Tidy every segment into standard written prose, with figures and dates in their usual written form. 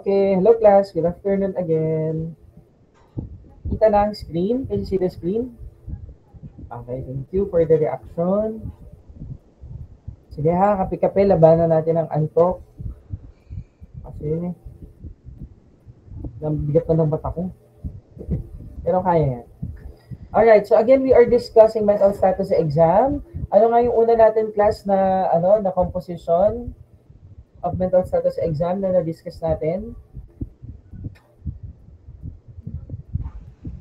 Okay, hello class. Good afternoon again. Kita na ang screen? Can you see the screen? Okay, thank you for the reaction. Sige ha, kape-kape, labanan natin ang antok. Kasi, bigat na ng bata ko. Pero kaya yan. Alright, so again, we are discussing mental status sa exam. Ano nga yung una natin class na, na composition of mental status sa exam na na-discuss natin?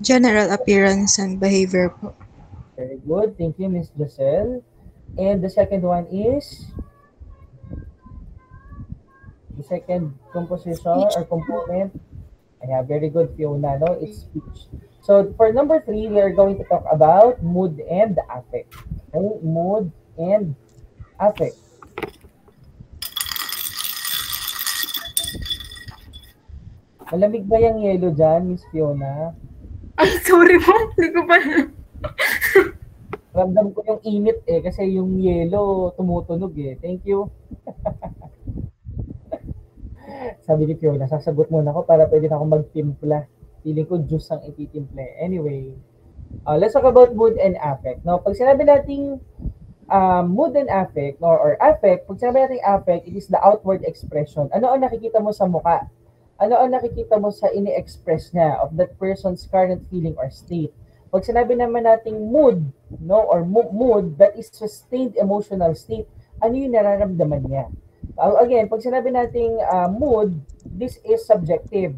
General appearance and behavior po. Very good. Thank you, Miss Giselle. And the second one is? The second composition or component? Yeah, very good, Fiona. No? It's speech. So for number 3, we are going to talk about mood and affect. Okay? Mood and affect. Malamig ba yung yellow dyan, Miss Fiona? Ay, sorry po. Hindi ko pa. Ramdam ko yung init kasi yung yellow tumutunog Thank you. Sabi ni Fiona, sasagot muna ako para pwede na akong magtimpla. Feeling ko juice ang ititimple. Anyway, let's talk about mood and affect. No, pag sinabi nating mood and affect or affect, pag sinabi nating affect, it is the outward expression. Ano ang nakikita mo sa mukha? Ano ang nakikita mo sa ini-express niya of that person's current feeling or state? Pag sinabi naman nating mood, or mood, that is sustained emotional state, ano yung nararamdaman niya? Again, pag sinabi nating mood, this is subjective.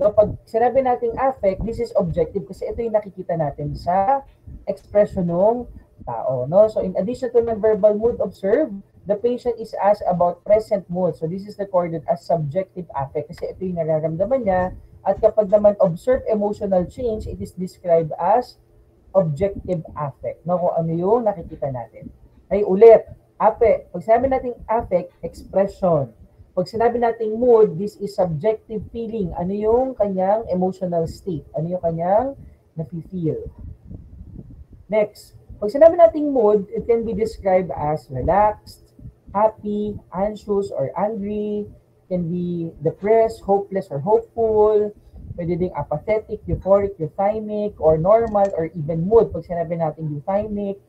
So, pag sinabi nating affect, this is objective kasi ito yung nakikita natin sa expression ng tao. No? So, in addition to non-verbal mood observed, the patient is asked about present mood. So, this is recorded as subjective affect kasi ito yung nararamdaman niya. At kapag naman observed emotional change, it is described as objective affect. No? Kung ano yung nakikita natin. Ay, ulit. Affect. Pag sinabi nating affect, expression. Pag sinabi nating mood, this is subjective feeling. Ano yung kanyang emotional state? Ano yung kanyang nafe-feel? Next. Pag sinabi nating mood, it can be described as relaxed, happy, anxious, or angry. It can be depressed, hopeless, or hopeful. Pwede ding apathetic, euphoric, euphemic, or normal, or even mood. Pag sinabi natin euphemic,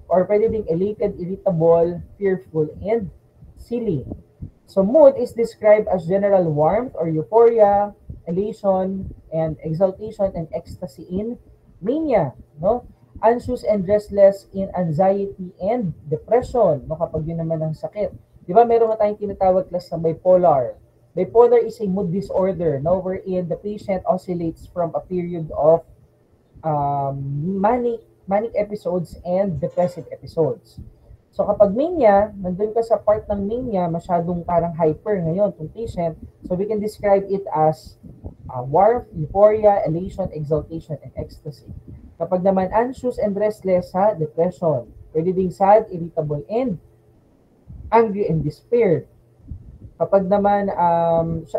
or pwede ding elated, irritable, fearful, and silly. So mood is described as general warmth or euphoria, elation, and exaltation and ecstasy in mania. No? Anxious and restless in anxiety and depression. No? Kapag yun naman ang sakit. Di ba meron nga tayong tinatawag class na bipolar. Bipolar is a mood disorder, no? Wherein the patient oscillates from a period of manic episodes and depressive episodes. So kapag mania, nandun ka sa part ng mania, masyadong parang hyper ngayon itong patient. So we can describe it as warmth, euphoria, elation, exaltation, and ecstasy. Kapag naman anxious and restless, depression. Pwede ding sad, irritable, and angry and despair. Kapag naman,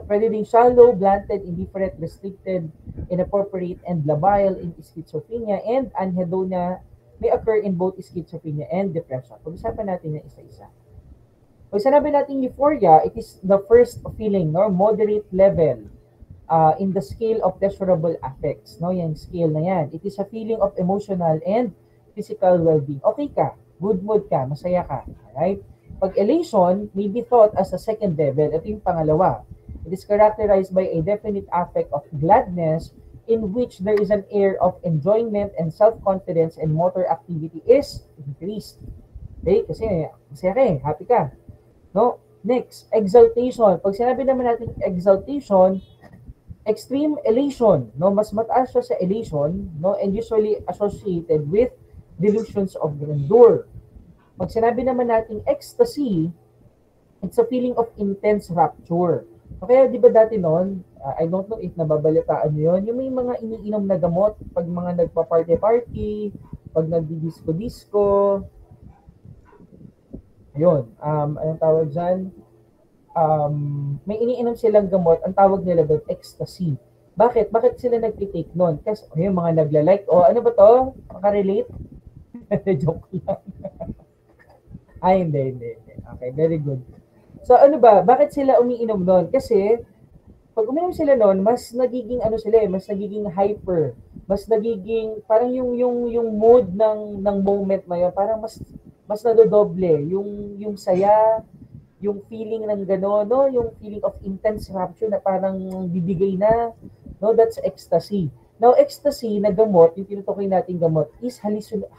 pwede ding shallow, blunted, indifferent, restricted, inappropriate, and labile in schizophrenia, and anhedonia may occur in both schizophrenia and depression. Pag-usapan natin yung isa-isa. Pag sinabi natin euphoria, it is the first feeling, moderate level in the scale of pleasurable affects. No? Yung scale na yan. It is a feeling of emotional and physical well-being. Okay ka, good mood ka, masaya ka. Alright? Pag elation may be thought as a second level. Ito yung pangalawa. It is characterized by a definite affect of gladness in which there is an air of enjoyment and self-confidence and motor activity is increased. Okay? Kasi masaya ka happy ka. No? Next, exaltation. Pag sinabi naman natin exaltation, extreme elation. No? Mas mataas siya sa elation, no? And usually associated with delusions of grandeur. Pag sinabi naman natin ecstasy, it's a feeling of intense rapture. Okay, di ba dati noon, I don't know if nababalitaan nyo yun, yung may mga iniinom na gamot pag mga nagpa-party-party, pag nagdi-disco-disco, ayun, anong tawag dyan? May iniinom silang gamot, ang tawag nila doon, ecstasy. Bakit? Bakit sila nagtitake noon? Kasi yung mga nagla-like, ano ba to? Makarelate? Joke lang. Hindi. Okay, very good. So ano ba, bakit sila umiinom noon? Kasi pag uminom sila noon, mas nagiging ano sila mas nagiging hyper, mas nagiging parang yung mood ng moment na yun, parang mas nadodoble yung saya, yung feeling ng gano'n, no? Yung feeling of intense rapture na parang bibigay na, no? That's ecstasy. Now, ecstasy na gamot, yung tinutukoy nating gamot, is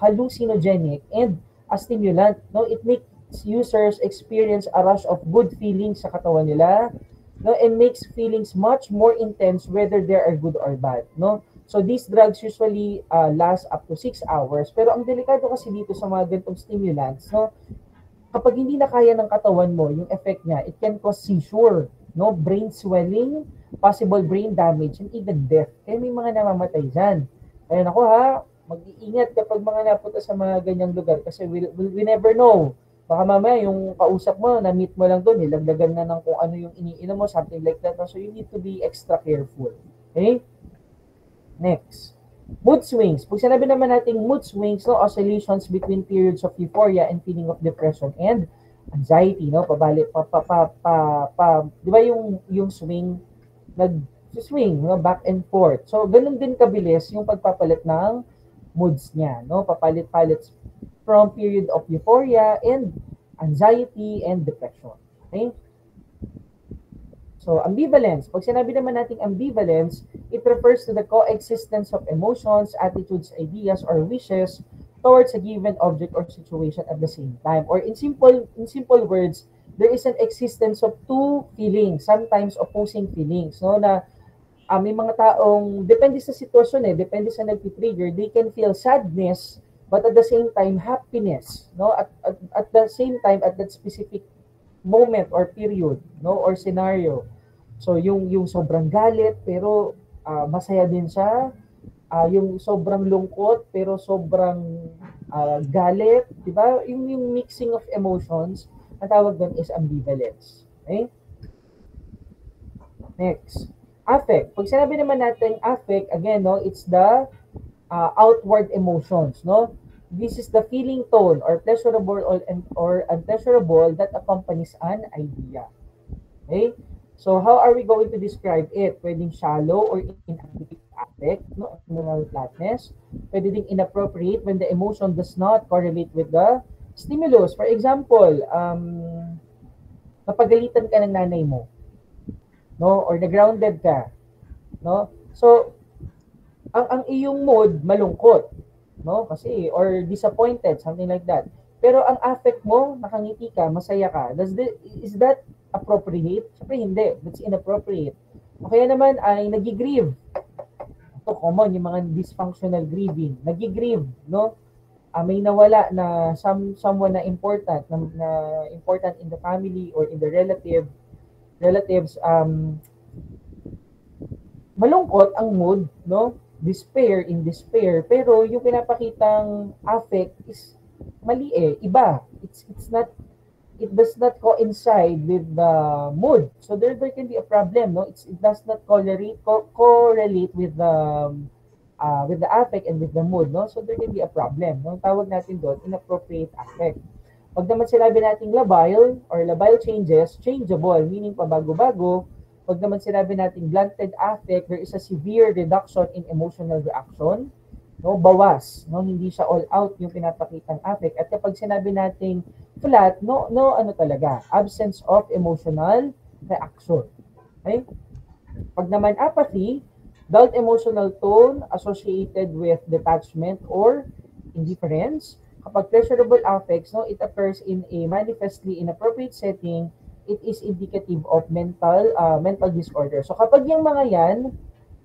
hallucinogenic and a stimulant, no? It makes users experience a rush of good feelings sa katawan nila, no? And makes feelings much more intense whether they are good or bad, no? So these drugs usually last up to 6 hours. Pero ang delikado kasi dito sa mga ganitong stimulants, no? Kapag hindi na kaya ng katawan mo yung effect niya, it can cause seizure, no? Brain swelling, possible brain damage, and even death. Kaya may mga namamatay dyan. Kaya ako ha, mag-iingat kapag mga napunta sa mga ganyang lugar kasi we never know. Baka mamaya yung kausap mo, na-meet mo lang doon, nilagdagan na ng kung ano yung iniinom mo, something like that. So you need to be extra careful. Okay? Next. Mood swings. Pag sinabi naman natin mood swings, no, oscillations between periods of euphoria and feeling of depression and anxiety, no, pabalik di ba yung swing nag-swing, no, back and forth. So ganun din kabilis yung pagpapalit ng moods niya, no, papalit-palit from period of euphoria and anxiety and depression. Okay? So, ambivalence. Pag sinabi naman natin ambivalence, it refers to the coexistence of emotions, attitudes, ideas, or wishes towards a given object or situation at the same time. Or in simple words, there is an existence of two feelings, sometimes opposing feelings, no, na may mga taong depende sa sitwasyon depende sa nagti-trigger, they can feel sadness but at the same time happiness, no, at the same time at that specific moment or period, no, or scenario. So yung sobrang galit pero masaya din siya, yung sobrang lungkot pero sobrang galit, di ba? Yung mixing of emotions, ang tawag doon is ambivalence. Okay? Next, affect. Pag sinabi naman natin affect, again, no, it's the outward emotions, no? This is the feeling tone or pleasurable or unpleasurable that accompanies an idea. Okay? So how are we going to describe it? Pwedeng shallow or inadequate affect, no? Emotional flatness. Pwede ding inappropriate when the emotion does not correlate with the stimulus. For example, napagalitan ka ng nanay mo, no? Or na-grounded ka, no? So ang iyong mood malungkot, no? Kasi or disappointed, something like that. Pero ang affect mo, nakangiti ka, masaya ka. Is that appropriate? Siyempre hindi. That's inappropriate. O kaya naman ay nagigrieve. Ito common, yung mga dysfunctional grieving. Nagigrieve, no? May nawala na someone na important in the family or in the relatives, malungkot ang mood, no? Despair, pero yung pinapakitang affect is mali iba. It does not coincide with the mood. So there can be a problem, no? It does not correlate with the affect and with the mood, no? So there can be a problem, no? Tawag natin doon inappropriate affect. Pag naman sinabi nating labile changes, changeable, meaning pabago-bago. Pag naman sinabi nating blunted affect, there is a severe reduction in emotional reaction, no, bawas, no, hindi siya all out yung pinapakitang affect. At kapag sinabi nating flat, no ano talaga, absence of emotional reaction. Okay? Pag naman apathy, dulled emotional tone associated with detachment or indifference. Kapag pleasurable affects, no, it occurs in a manifestly inappropriate setting, it is indicative of mental disorder. So kapag yung mga yan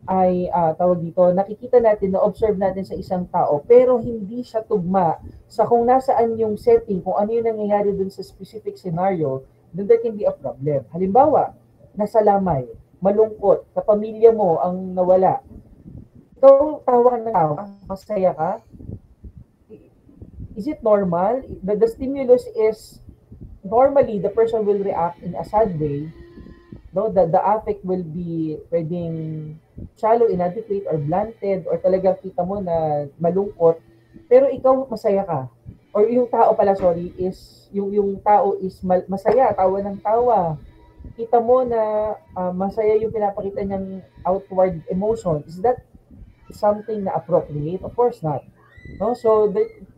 ay tawag dito, nakikita natin, na-observe natin sa isang tao, pero hindi siya tugma sa kung nasaan yung setting, kung ano yung nangyayari dun sa specific scenario, then there can be a problem. Halimbawa, nasa lamay, malungkot, kapamilya mo ang nawala. Ito, tawa ng tao, masaya ka? Is it normal? The stimulus is, normally, the person will react in a sad way. No, the affect will be pwedeng shallow, inadequate, or blunted, or talagang kita mo na malungkot, pero ikaw masaya ka. Or yung tao pala, sorry, is, yung tao is masaya, tawa ng tawa. kita mo na masaya yung pinapakita niyang outward emotion, is that something na appropriate? Of course not. No? So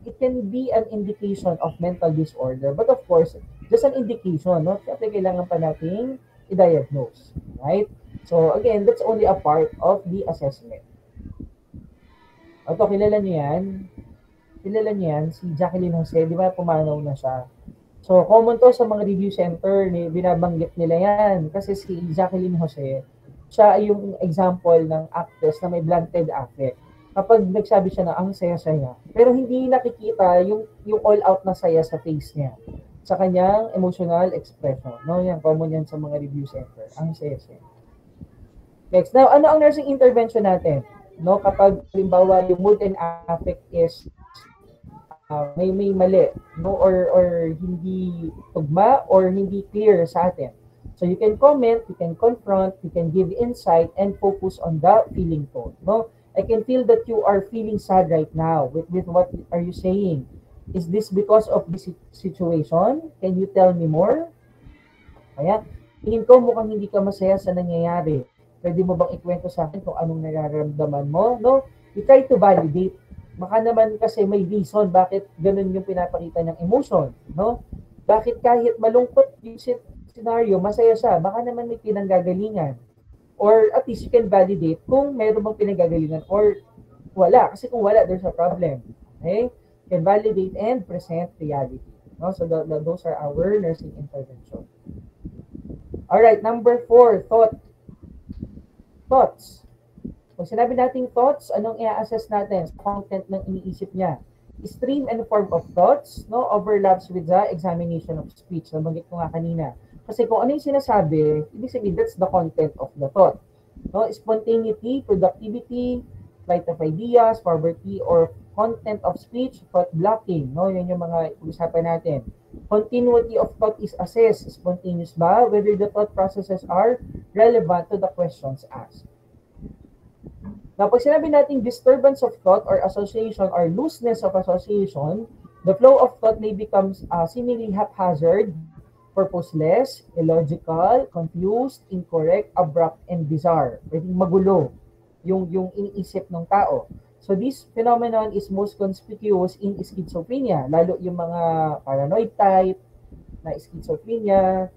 it can be an indication of mental disorder, but of course, just an indication, no? Siyempre kailangan pa nating i-diagnose, right? So again, that's only a part of the assessment. Ito, kilala niyo yan? Kilala niyo yan? Si Jacqueline Jose, di ba pumanaw na siya? So, common to sa mga review center, binabanggit nila yan. Kasi si Jacqueline Jose, siya ay yung example ng actress na may blunted affect. Kapag nagsabi siya na ang saya-saya, pero hindi nakikita yung all-out na saya sa face niya, sa kanyang emotional expression. No, yan, common yan sa mga review center. Ang saya-saya. Next, now, ano ang nursing intervention natin? No, kapag halimbawa yung mood and affect is may mali, no, or hindi tugma or hindi clear sa atin. So you can comment, you can confront, you can give insight and focus on the feeling tone. No, I can feel that you are feeling sad right now. With what are you saying? Is this because of this situation? Can you tell me more? Kaya, tingin ko mukhang hindi ka masaya sa nangyayari. Pwede mo bang ikwento sa akin kung anong nararamdaman mo? No? You try to validate. Baka naman kasi may reason bakit ganun yung pinapakita ng emotion. No? Bakit kahit malungkot yung scenario, masaya siya. Baka naman may pinanggagalingan. Or at least you can validate kung meron bang pinanggagalingan or wala. Kasi kung wala, there's a problem. Okay? You can validate and present reality. No? So those are our nursing intervention. Alright, number 4, thoughts. Kung sinabi nating thoughts, anong i-assess natin sa content ng iniisip niya? Stream and form of thoughts, no, overlaps with the examination of speech. Nabanggit ko nga kanina. Kasi kung ano yung sinasabi, ibig sabihin, that's the content of the thought. No, spontaneity, productivity, flight of ideas, poverty, or content of speech, thought blocking. No, yan yung mga usapan natin. Continuity of thought is assessed. Spontaneous ba? Whether the thought processes are relevant to the questions asked. Now, pag sinabi natin disturbance of thought or association or looseness of association, the flow of thought may become seemingly haphazard, purposeless, illogical, confused, incorrect, abrupt, and bizarre. Pwedeng magulo yung iniisip ng tao. So this phenomenon is most conspicuous in schizophrenia, lalo yung mga paranoid type na schizophrenia.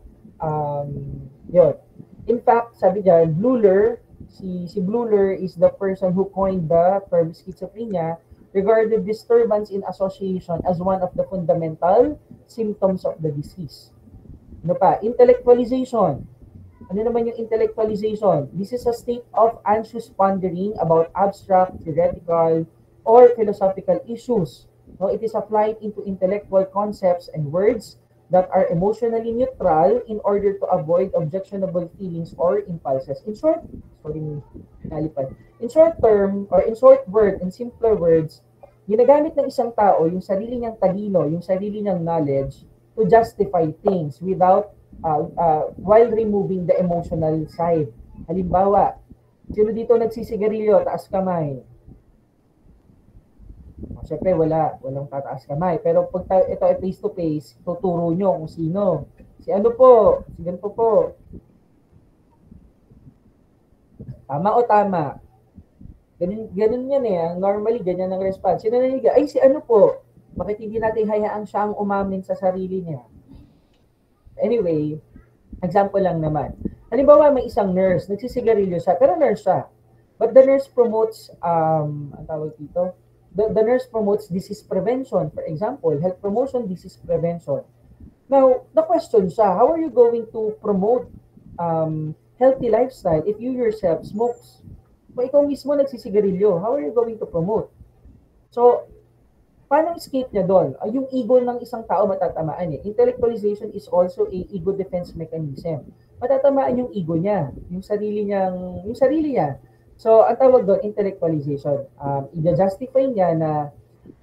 Yun. In fact, sabi dyan, Bleuler, si Bleuler is the person who coined the term schizophrenia, regarded disturbance in association as one of the fundamental symptoms of the disease. Ano pa? Intellectualization. Ano naman yung intellectualization? This is a state of anxious pondering about abstract, theoretical, or philosophical issues. No, it is a flight into intellectual concepts and words that are emotionally neutral in order to avoid objectionable feelings or impulses. In short, in short term, or in short word, in simpler words, ginagamit ng isang tao yung sarili niyang talino, yung sarili niyang knowledge to justify things without while removing the emotional side. Halimbawa, sino dito nagsisigarilyo, taas kamay? Siyempre, walang tataas kamay. Pero pag ito ay face-to-face, tuturo nyo kung sino. Si ano po? Si ganito po. Tama o tama? Ganun yan eh. Normally, ganyan ang response. Sino naniga? Ay, si ano po? Bakit hindi natin hayaan siya ang umamin sa sarili niya? Anyway, example lang naman. Halimbawa, may isang nurse, nagsisigarilyo siya, pero nurse siya. But the nurse promotes, ang tawag dito, the nurse promotes disease prevention. For example, health promotion, disease prevention. Now, the question siya, how are you going to promote healthy lifestyle if you yourself smokes? Kung ikaw mismo nagsisigarilyo, how are you going to promote? So, paano escape niya doon? Yung ego ng isang tao matatamaan eh. Intellectualization is also a ego defense mechanism. Matatamaan yung ego niya, yung sarili niya. So, ang tawag doon, intellectualization. I-justify niya na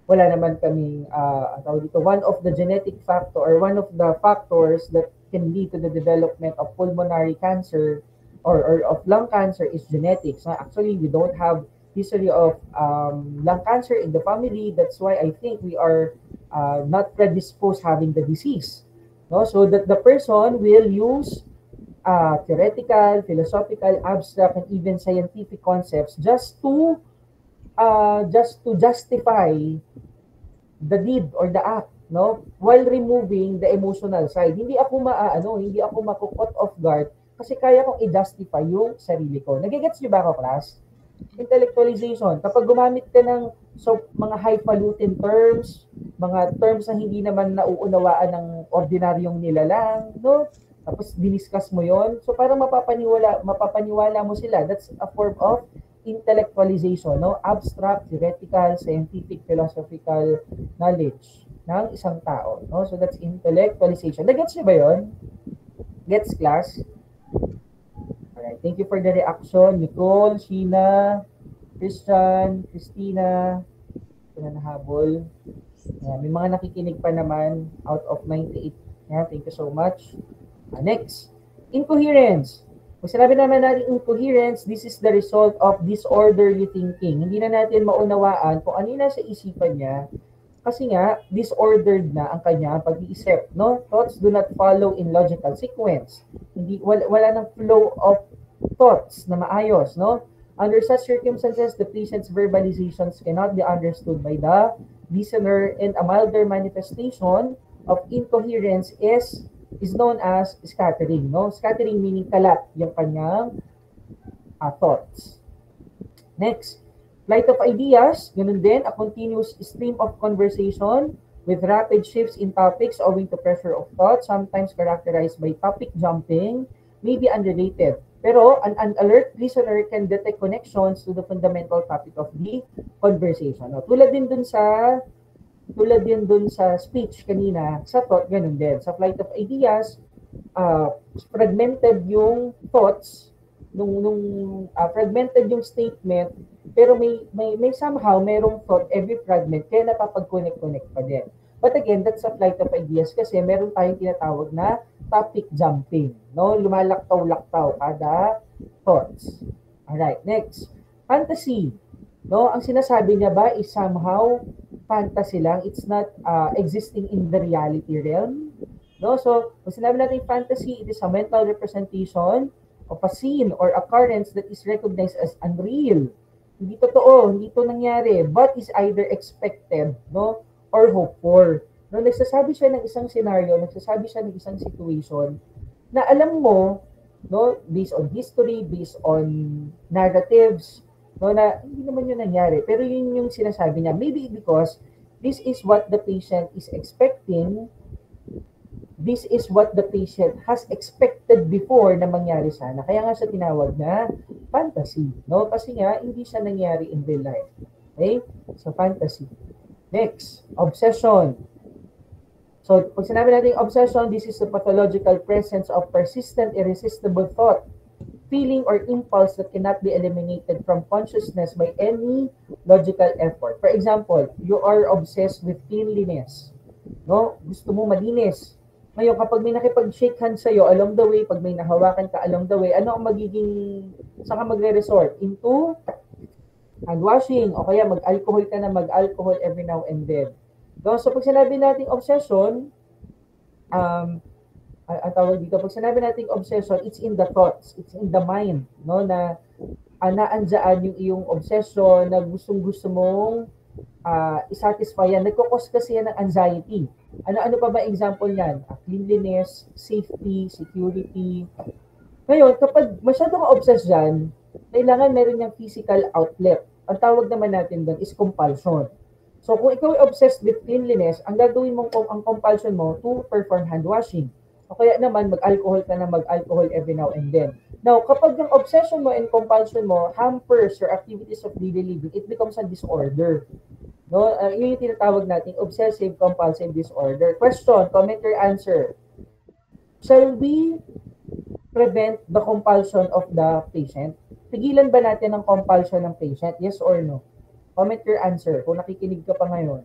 wala naman kaming, ang tawag dito, one of the genetic factor or one of the factors that can lead to the development of pulmonary cancer or of lung cancer is genetics. Actually, we don't have history of lung cancer in the family. That's why I think we are not predisposed having the disease. No? So that the person will use theoretical, philosophical, abstract, and even scientific concepts just to justify the deed or the act, no? While removing the emotional side. Hindi ako mako-caught off guard kasi kaya kong i-justify yung sarili ko. Nagigets niyo ba ako, class? Intellectualization. Kapag gumamit ka ng mga highfalutin terms, mga terms na hindi naman nauunawaan ng ordinaryong nilalang, no? Tapos diniscuss mo yon, so parang mapapaniwala mo sila. That's a form of intellectualization, no? Abstract, theoretical, scientific, philosophical knowledge ng isang tao, no? So that's intellectualization. Nagets niyo ba yon? Gets, class? Alright, thank you for the reaction. Nicole, Sheena, Christian, Christina, ito na nahabol. Ayan, may mga nakikinig pa naman out of 98. Ayan, thank you so much. Next, incoherence. Kung sinabi naman natin incoherence, this is the result of disorderly thinking. Hindi na natin maunawaan kung ano yung nasa isipan niya kasi nga, disordered na ang kanya pag-iisip, no? Thoughts do not follow in logical sequence. Wala nang flow of thoughts na maayos, no? Under such circumstances, the patient's verbalizations cannot be understood by the listener, and a milder manifestation of incoherence is known as scattering, no? Scattering meaning kalat yung kanyang thoughts. Next, flight of ideas, ganun din, a continuous stream of conversation with rapid shifts in topics owing to pressure of thought, sometimes characterized by topic jumping, may be unrelated. Pero an alert listener can detect connections to the fundamental topic of the conversation. No? Tulad din dun sa speech kanina, sa thought, ganun din. Sa flight of ideas, fragmented yung thoughts, fragmented yung statement, pero may somehow merong thought every fragment, kaya napapag-connect pa din. But again, that's a flight of ideas kasi meron tayong tinatawag na topic jumping, no? Lumalaktaw-laktaw kada thoughts. Alright, next. Fantasy. No, ang sinasabi niya ba is somehow fantasy lang. It's not existing in the reality realm. No, so kung sinabi natin fantasy, it is a mental representation of a scene or occurrence that is recognized as unreal. Hindi totoo, hindi ito nangyari, but is either expected, no, or hoped for. No, nagsasabi siya ng isang scenario, nagsasabi siya ng isang situation na alam mo, no, based on history, based on narratives, no, na hindi naman yun nangyari. Pero yun yung sinasabi niya. Maybe because this is what the patient is expecting, this is what the patient has expected before na mangyari sana. Kaya nga siya tinawag na fantasy, no? Kasi nga, hindi siya nangyari in real life. Okay? So, fantasy. Next, obsession. So, pag sinabi natin obsession, this is the pathological presence of persistent, irresistible thought, feeling, or impulse that cannot be eliminated from consciousness by any logical effort. For example, you are obsessed with cleanliness. No? Gusto mo malinis. Ngayon, kapag may nakipag-shake hands sa'yo along the way, pag may nahawakan ka along the way, ano ang magiging, saan ka magre-resort? Into hand washing, o kaya mag-alcohol ka na mag-alcohol every now and then. So, pag sinabi natin obsession, ang tawag dito, pag sinabi natin obsession, it's in the thoughts, it's in the mind, no, na naandyan yung iyong obsession na gustong-gusto mong isatisfy yan. Nagkukos kasi yan ng anxiety. Ano pa ba example niyan? Cleanliness, safety, security. Ngayon, kapag masyado ka obsessed dyan, kailangan meron niyang physical outlet. Ang tawag naman natin doon is compulsion. So, kung ikaw ay obsessed with cleanliness, ang gagawin mong ang compulsion mo to perform hand washing. O kaya naman, mag-alcohol ka na mag-alcohol every now and then. Now, kapag yung obsession mo and compulsion mo hampers your activities of daily living, it becomes a disorder. No, yun yung tinatawag nating obsessive compulsive disorder. Question, comment your answer. Shall we prevent the compulsion of the patient? Pigilan ba natin ang compulsion ng patient? Yes or no? Comment your answer kung nakikinig ka pa ngayon.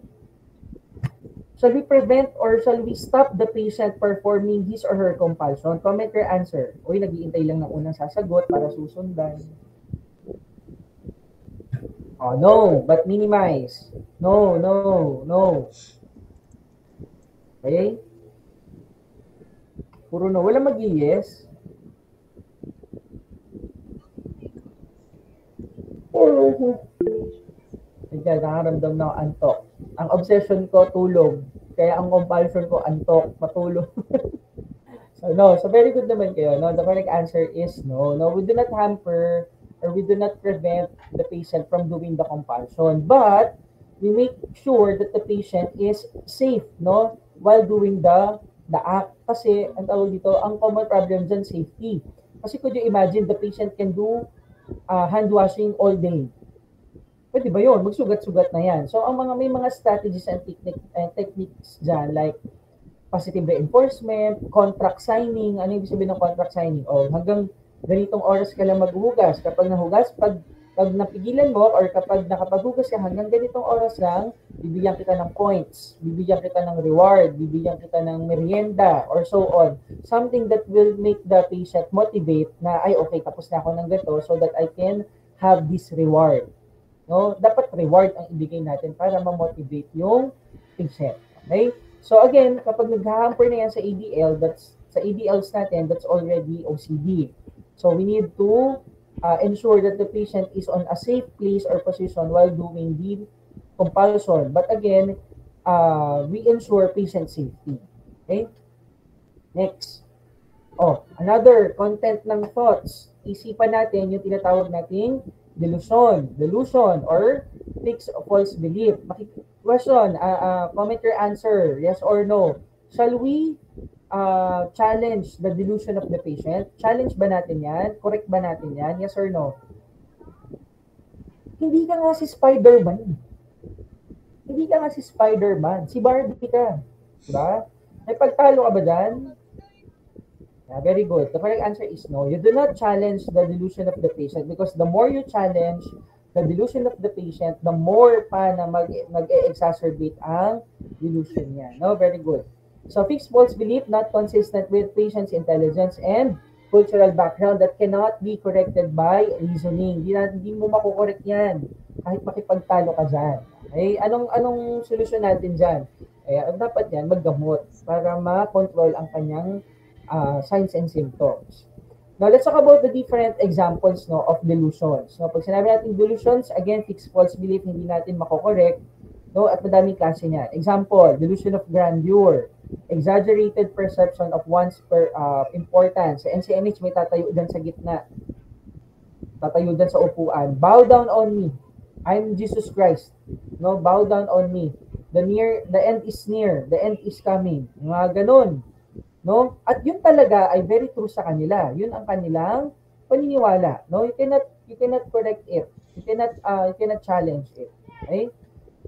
Shall we prevent or shall we stop the patient performing his or her compulsion? Comment your answer. Uy, nag-iintay lang ng unang sasagot para susundan. Oh, no, but minimize. No. Okay? Puro no. Wala mag-yes. Ikaw, nakaramdam na ako antok. Ang obsession ko, tulog. Kaya ang compulsion ko, antok, matulog. So, no. So, very good naman kayo. No? The correct answer is no. No, we do not hamper or we do not prevent the patient from doing the compulsion. But, we make sure that the patient is safe, no? While doing the act. Kasi, ang tawag dito, ang common problem dyan, safety. Kasi could you imagine, the patient can do hand washing all day. Pwede ba yun? Magsugat-sugat na yan. So, may mga strategies and techniques dyan, like positive reinforcement, contract signing. Ano yung sabihin ng contract signing? O, hanggang ganitong oras ka lang maghuhugas. Kapag nahugas, pag napigilan mo or kapag nakapaghugas ka hanggang ganitong oras lang, bibigyan kita ng points, bibigyan kita ng reward, bibigyan kita ng merienda, or so on. Something that will make the patient motivate na, ay, okay, tapos na ako ng ganito so that I can have this reward. No, dapat reward ang ibigay natin para ma-motivate yung patient. Okay? So again, kapag nag-hamper na yan sa ADL, sa ADLs natin, that's already OCD. So we need to ensure that the patient is on a safe place or position while doing the compulsion. But again, we ensure patient safety. Okay? Next. Another content ng thoughts. Isipan natin yung tinatawag nating delusion or fixed false belief. Question, comment your answer, yes or no. Shall we challenge the delusion of the patient? Challenge ba natin yan? Correct ba natin yan? Yes or no? Hindi ka nga si Spider-Man. Hindi ka nga si Spider-Man. Si Barbie ka. Diba? May pagtalo ka ba dyan? Yeah, very good. The correct answer is no. You do not challenge the delusion of the patient because the more you challenge the delusion of the patient, the more pa na mag-exacerbate ang delusion niya. No, very good. So, fixed false belief not consistent with patient's intelligence and cultural background that cannot be corrected by reasoning. Hindi mo makukorek yan kahit makipagtalo ka dyan. Okay? Anong solusyon natin dyan? Dapat yan maggamot para ma-control ang kanyang signs and symptoms. Now, let's talk about the different examples of delusions. So, pag sinabi natin delusions, again, fixed false belief, hindi natin makokorek, at madaming klase niya. Example, delusion of grandeur, exaggerated perception of one's importance. Sa NCMH, may tatayo dyan sa gitna. Tatayo dyan sa upuan. Bow down on me. I'm Jesus Christ. Bow down on me. The end is near. The end is coming. Mga ganun. At yun talaga ay very true sa kanila. Yun ang kanilang paniniwala. You cannot correct it. You cannot challenge it. Okay?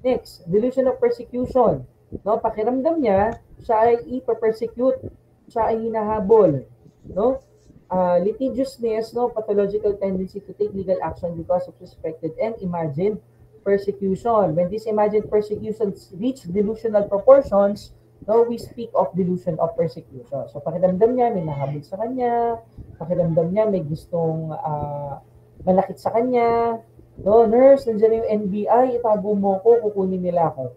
Next, delusion of persecution. Pakiramdam niya, siya ay ipa-persecute, siya ay hinahabol. Litigiousness, pathological tendency to take legal action because of suspected and imagined persecution. When these imagined persecutions reach delusional proportions, we speak of delusion of persecution. So, pakiramdam niya, may nahabol sa kanya. Pakiramdam niya, may gustong malakit sa kanya. Nurse, nandiyan na yung NBI, itago mo ko, kukunin nila ako.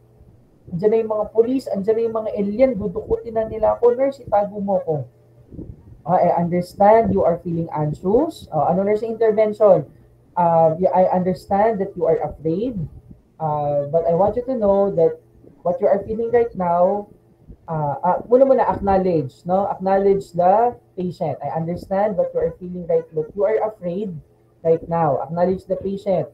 Nandiyan na yung mga police, nandiyan na yung mga alien, dudukutin na nila ako. Nurse, itago mo ko. I understand you are feeling anxious. Ano nursing intervention? I understand that you are afraid. But I want you to know that what you are feeling right now, muna acknowledge, acknowledge the patient. I understand what you are feeling right, but you are afraid right now. Acknowledge the patient,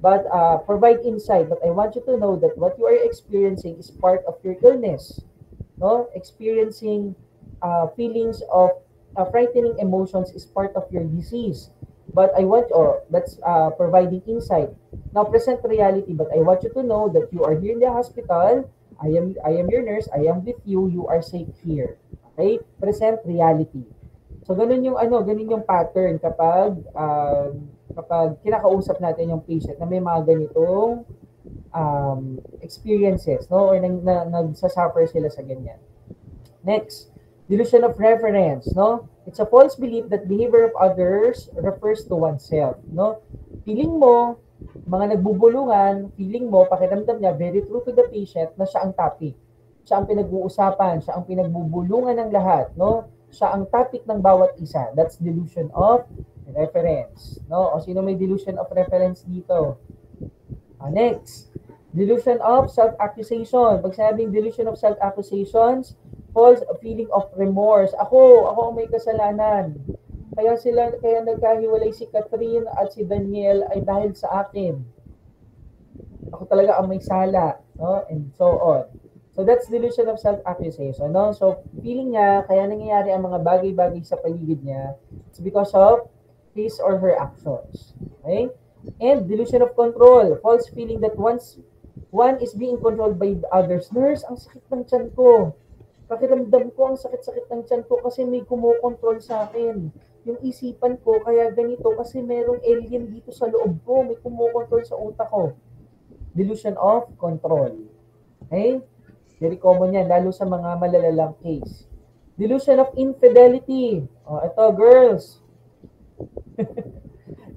but provide insight. But I want you to know that what you are experiencing is part of your illness. Experiencing feelings of frightening emotions is part of your disease. But I want, that's providing insight. Now, present reality, but I want you to know that you are here in the hospital. I am your nurse. I am with you. You are safe here. Okay? Present reality. So, ganun yung pattern kapag kinakausap natin yung patient na may mga ganitong experiences, or nagsasuffer sila sa ganyan. Next, delusion of reference, It's a false belief that behavior of others refers to oneself, Feeling mo, mga nagbubulungan, feeling mo, pakiramdam niya, very true to the patient na siya ang topic. Siya ang pinag-uusapan, siya ang pinagbubulungan ng lahat, Siya ang topic ng bawat isa. That's delusion of Reference. No? O sino may delusion of reference dito? Next. Delusion of self-accusation. Pag sinabing delusion of self-accusations, false feeling of remorse. Ako ang may kasalanan. Kaya nagkahiwalay si Catherine at si Daniel ay dahil sa akin. Ako talaga ang may sala, no? And so on. So that's delusion of self-accusation, no? So feeling niya, kaya nangyayari ang mga bagay-bagay sa paligid niya, it's because of his or her actions. Okay? And delusion of control, false feeling that one is being controlled by the others. Nurse, ang sakit ng tiyan ko. Pakiramdam ko, ang sakit-sakit ng tiyan ko kasi may kumokontrol sa akin. Yung isipan ko, kaya ganito kasi merong alien dito sa loob ko, may kumokontrol sa utak ko. Delusion of control. Okay? Very common yan, lalo sa mga malalalang case. Delusion of infidelity. Ito, girls.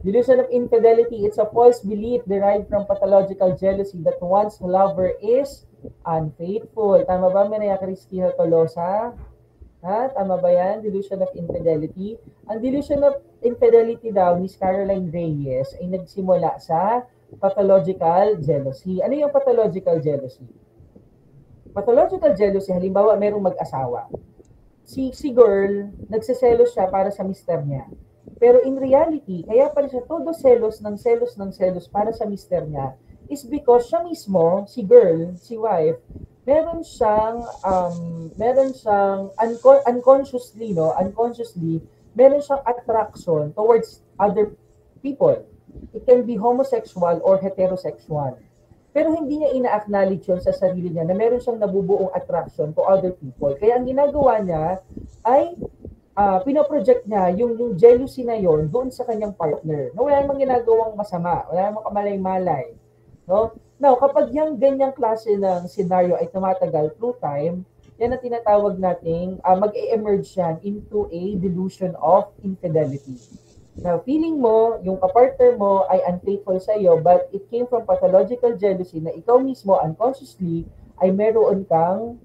Delusion of infidelity, it's a false belief derived from pathological jealousy that one's lover is unfaithful. Tama ba, Maria Cristina Tolosa? Tama ba yan? Delusion of infidelity. Ang delusion of infidelity daw, Miss Caroline Reyes, ay nagsimula sa pathological jealousy. Ano yung pathological jealousy? Pathological jealousy, halimbawa, merong mag-asawa. Si girl, nagsiselos siya para sa mister niya. Pero in reality, kaya pala siya todo selos para sa mister niya is because siya mismo, si girl, si wife, meron siyang unconsciously, meron siyang attraction towards other people. It can be homosexual or heterosexual. Pero hindi niya ina-acknowledge yun sa sarili niya na meron siyang nabubuong attraction to other people. Kaya ang ginagawa niya ay pinoproject niya yung jealousy na yon doon sa kanyang partner. No, wala namang ginagawang masama, wala namang kamalay-malay. No? Now, kapag yung ganyang klase ng scenario ay tumatagal through time, yan ang tinatawag nating mag-e-emerge yan into a delusion of infidelity. Now, feeling mo, yung kapartner mo ay unfaithful sa iyo, but it came from pathological jealousy na ikaw mismo unconsciously ay meron kang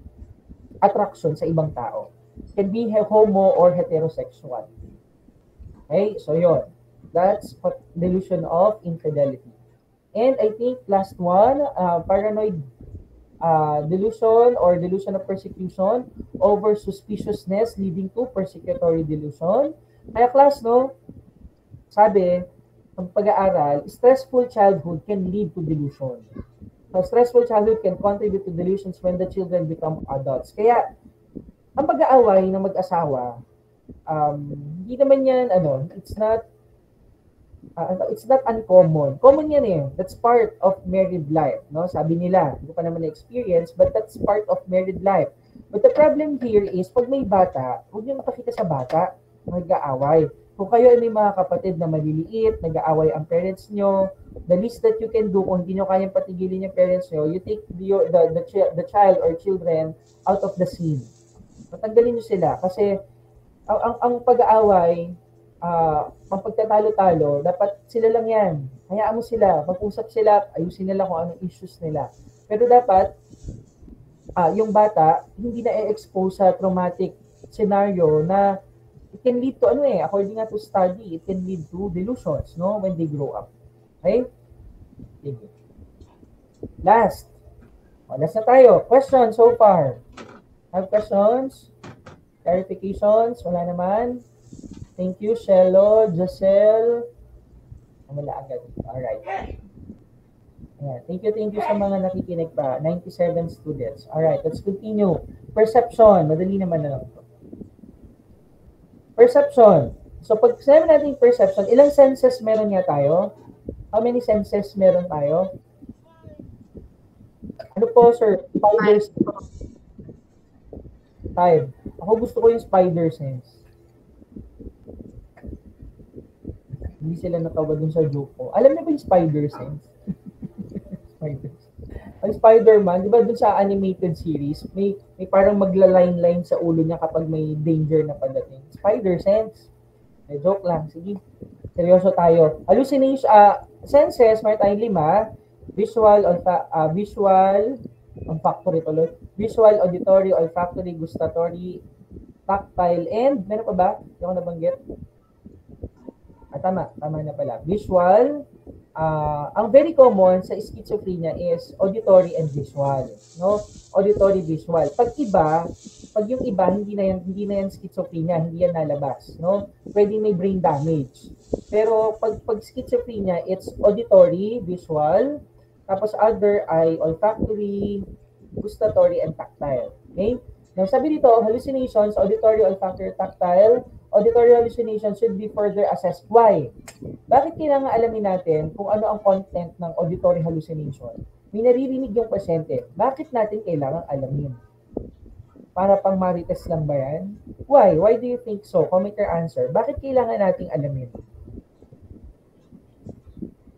attraction sa ibang tao. Can be homo or heterosexual. Okay, so yun. That's delusion of infidelity. And I think last one, paranoid delusion or delusion of persecution over suspiciousness leading to persecutory delusion. Kaya class, no, sabi, ang pag-aaral, stressful childhood can lead to delusion. So stressful childhood can contribute to delusions when the children become adults. Kaya, ang pag-aaway ng mag-asawa, hindi naman yan, it's not uncommon. Common yan eh. That's part of married life, no? Sabi nila, hindi ko pa naman na-experience, but that's part of married life. But the problem here is, pag may bata, huwag niyo makakita sa bata, mag-aaway. Kung kayo ay may mga kapatid na maliliit, nag-aaway ang parents nyo, the least that you can do, kung hindi nyo kayang patigilin yung parents nyo, you take the child or children out of the scene. Matanggalin nyo sila kasi ang pag-aaway, ang pagtatalo-talo, dapat sila lang yan. Hayaan mo sila, mag-usap sila, ayusin nila kung anong issues nila. Pero dapat, yung bata, hindi na i-expose sa traumatic scenario na it can lead to, according to study, it can lead to delusions, no, when they grow up. Okay? Last na tayo. Questions so far? Have questions? Clarifications? Wala naman? Thank you, Shelo, Giselle. Wala agad. Alright. Yeah, thank you sa mga nakikinig pa. 97 students. Alright, let's continue. Perception. Madali naman na lang. Perception. So, pag sabi natin perception, ilang senses meron nga tayo? How many senses meron tayo? Ano po, sir? Spiders. 5. Ako gusto ko yung spider sense. Hindi sila natawa dun sa joke ko. Alam niyo ba yung spider sense? Spider. Ang Spider-Man, di ba dun sa animated series, may parang magla-line-line sa ulo niya kapag may danger na padating. Spider sense. Joke lang. Sige. Seryoso tayo. Hallucination, senses, may tayong 5. Visual, olfactory tuloy. Visual, auditory, olfactory, gustatory, tactile, and meron pa ba? Hindi ako nabanggit. Tama na pala. Visual, ang very common sa schizophrenia is auditory and visual, no? Auditory visual. Pag yung iba hindi na yan schizophrenia, hindi yan nalabas, no? Pwedeng may brain damage. Pero pag schizophrenia, it's auditory, visual, tapos other ay olfactory, gustatory, and tactile. Okay? Now, sabi dito, hallucinations, auditory, olfactory, tactile, auditory hallucinations should be further assessed. Why? Bakit kailangan alamin natin kung ano ang content ng auditory hallucination? May naririnig yung pasyente. Bakit natin kailangan alamin? Para pang marites lang ba yan? Why? Why do you think so? Comment your answer. Bakit kailangan nating alamin?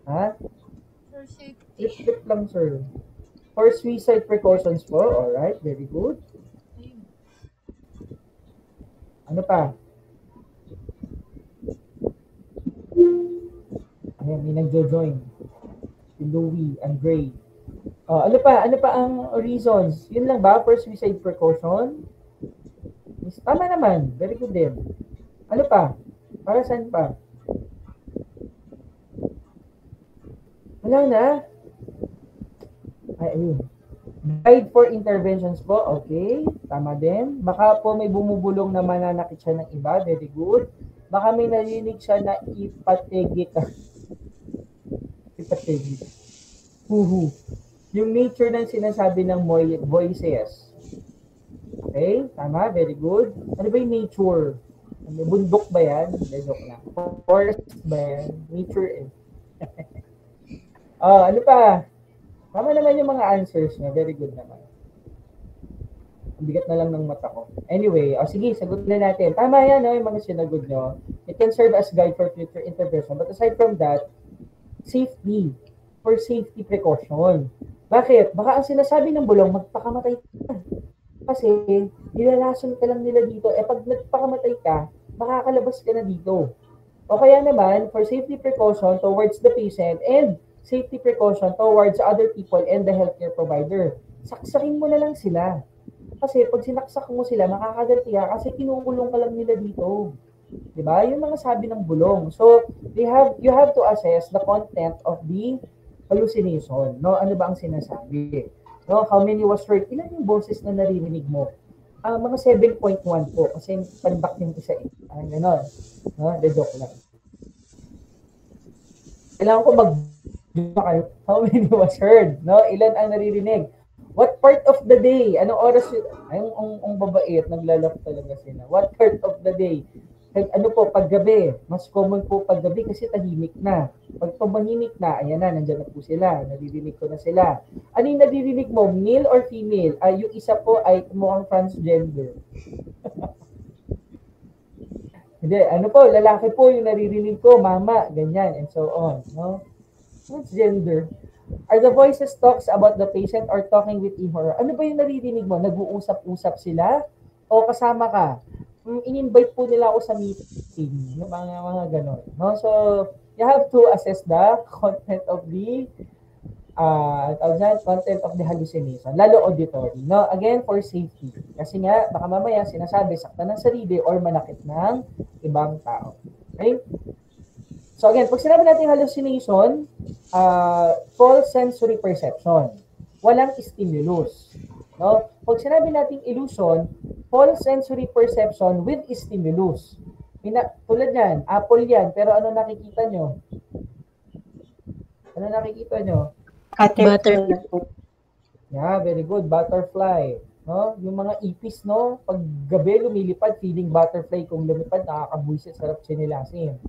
Ha? For safety. Flip lang, sir. For suicide precautions po. Alright, very good. Ano pa? Ayan, may nagjo-join. Si Louie and Gray. Ano pa ang reasons? Yun lang ba for suicide precaution? Tama naman. Very good din. Ano pa? Para saan pa? Wala na. Ay, ayun. Guide for interventions po. Okay. Tama din. Baka po may bumubulong na mananakit siya ng iba. Very good. Baka may narinig siya na ipategi ka. Ipategi. Huhu. Yung nature ng sinasabi ng voices. Okay. Tama. Very good. Ano ba yung nature? Bundok ba yan? Joke lang. Forest ba yan? Nature eh. Ano pa? Tama naman yung mga answers niya. Very good naman. Ang bigat na lang ng mata ko. Anyway, sige, sagot na natin. Tama yan, yung mga sinagot nyo. It can serve as guide for future intervention. But aside from that, safety. For safety precaution. Bakit? Baka ang sinasabi ng bulong, magpakamatay ka. Kasi, nilalason ka lang nila dito. Pag nagpakamatay ka, makakalabas ka na dito. O kaya naman, for safety precaution towards the patient and safety precaution towards other people and the healthcare provider. Saksakin mo na lang sila. Kasi pag sinaksak mo sila, makakaganti ka kasi kinukulong ka lang nila dito. Diba? Yung mga sabi ng bulong. So, you have to assess the content of the hallucination. No? Ano ba ang sinasabi? No? How many was heard? Ilan yung boses na naririnig mo? Mga 7.1 po. Kasi pandak yung isa eh. Ganon. No? The joke lang. Kailangan ko how many was heard? No? Ilan ang naririnig? What part of the day? Anong oras yun? Ay, ang babait, naglalap talaga sila. What part of the day? Ano po, paggabi. Mas common po paggabi kasi tahimik na. Pag tumahimik na, ayan na, nandiyan na po sila. Naririnig ko na sila. Ano yung naririnig mo? Male or female? Yung isa po ay mukhang transgender. Hindi, ano po, lalaki po yung naririnig ko, mama, ganyan, and so on. No? Transgender. Are the voices talks about the patient or talking with him or ano ba yung naririnig mo? Nag-uusap-usap sila? O kasama ka? In-invite po nila ako sa meeting. Yung mga ganon. No? So, you have to assess the content of the hallucination. Lalo auditory. No? Again, for safety. Kasi nga, baka mamaya sinasabi, sakta ng sarili or manakit ng ibang tao. Okay? So again, pag sinabi natin hallucination, false sensory perception. Walang stimulus. No? Pag sinabi natin illusion, false sensory perception with stimulus. Tulad yan, apple yan, pero ano nakikita nyo? Ano nakikita nyo? Butterfly. Yeah, very good. Butterfly. No? Yung mga ipis, no? Pag gabi lumilipad, feeling butterfly. Kung lumipad, nakakabuisit, sarap sinilasin.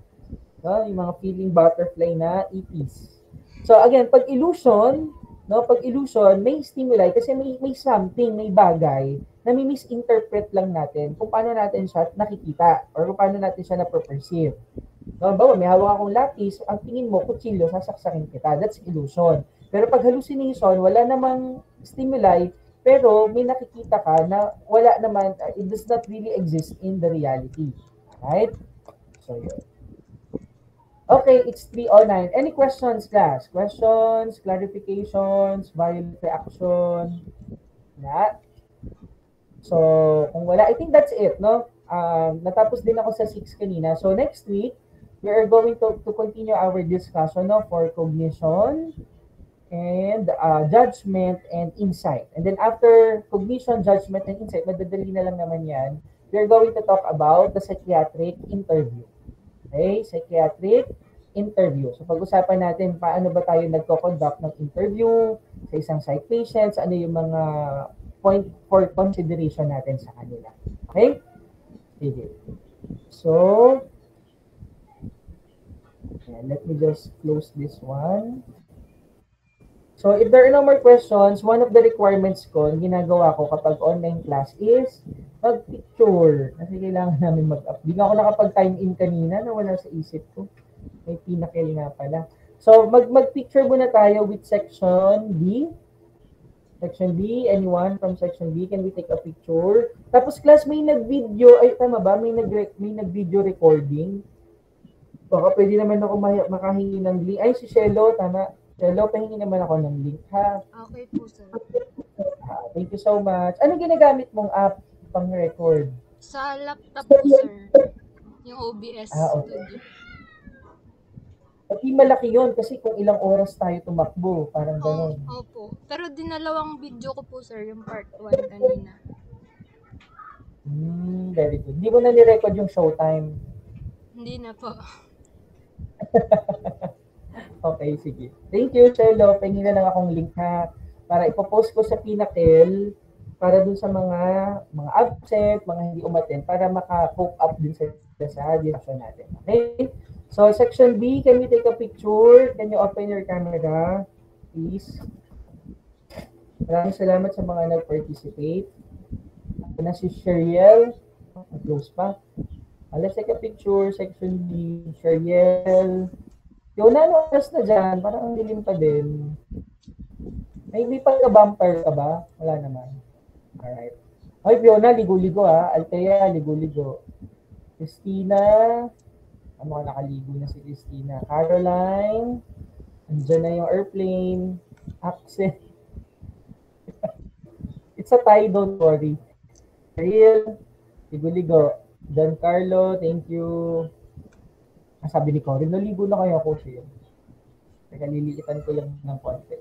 No, yung mga feeling butterfly na ipis. So again, pag illusion, may stimuli kasi may something, may bagay na misinterpret lang natin kung paano natin siya nakikita or kung paano natin siya na-perceive. No, bawa, may hawak akong lapis, ang tingin mo, kutsilyo, sasaksakin kita. That's illusion. Pero pag hallucination, wala namang stimuli, pero may nakikita ka na wala naman, it does not really exist in the reality. Right? So, yun. Okay, it's 3:09. Any questions, class? Questions, clarifications, violent reaction? Yeah. So, kung wala, I think that's it, no? Natapos din ako sa 6 kanina. So, next week, we are going to continue our discussion no, for cognition and judgment and insight. And then after cognition, judgment, and insight, madadali na lang naman yan, we're going to talk about the psychiatric interview. Okay? Psychiatric interview. So pag-usapan natin paano ba tayo nagko-conduct ng interview sa isang psych patients, ano yung mga point for consideration natin sa kanila. Okay? Sige. So, let me just close this one. So, if there are no more questions, one of the requirements ko, ginagawa ko kapag online class is mag-picture. Kasi kailangan namin mag-up. Di nga ako nakapag-time in kanina na wala sa isip ko. May pinakil nga pala. So, mag-picture muna tayo with section B. Section B, anyone from section B, can we take a picture? Tapos class, may nag-video, ay tama ba? May nag-video recording. Baka pwede naman ako makahingi ng link. Ay, si Shelo, tama. Shelo, pahingi naman ako ng link, ha? Okay po, sir. Thank you so much. Ano ginagamit mong app pang record? Sa laptop po, sir. Yung OBS Okay. Studio. Pati malaki yun kasi kung ilang oras tayo tumakbo, parang gano'n. Opo. Pero dinalawang video ko po, sir, yung part 1 kanina. Very good. Hindi mo na ni-record yung showtime. Hindi na po. Okay, sige. Thank you, Shelo. Pahingin na lang akong link ha para ipopost ko sa Pinnacle para dun sa mga absent, mga hindi umattend para maka-hook up din sa discussion natin. Okay? So, section B, can we take a picture? Can you open your camera, please? Maraming salamat sa mga nag-participate. Ito na si Sheriel. Close pa. Let's take a picture. Section B, Sheriel. Yung ano oras na dyan, parang ang dilim pa din. May pagka-bumper ka ba? Wala naman. Alright. Ay, Fiona, ligo-ligo ha. Althea, ligo-ligo. Christina. Ano ka nakaligo na si Christina? Caroline. Andyan na yung airplane. Accent. It's a tie, don't worry. Real. Ligo-ligo. Giancarlo, thank you. Sabi ni Corin, naligo na kaya ako siya. Teka, lilikitan ko lang ng konti.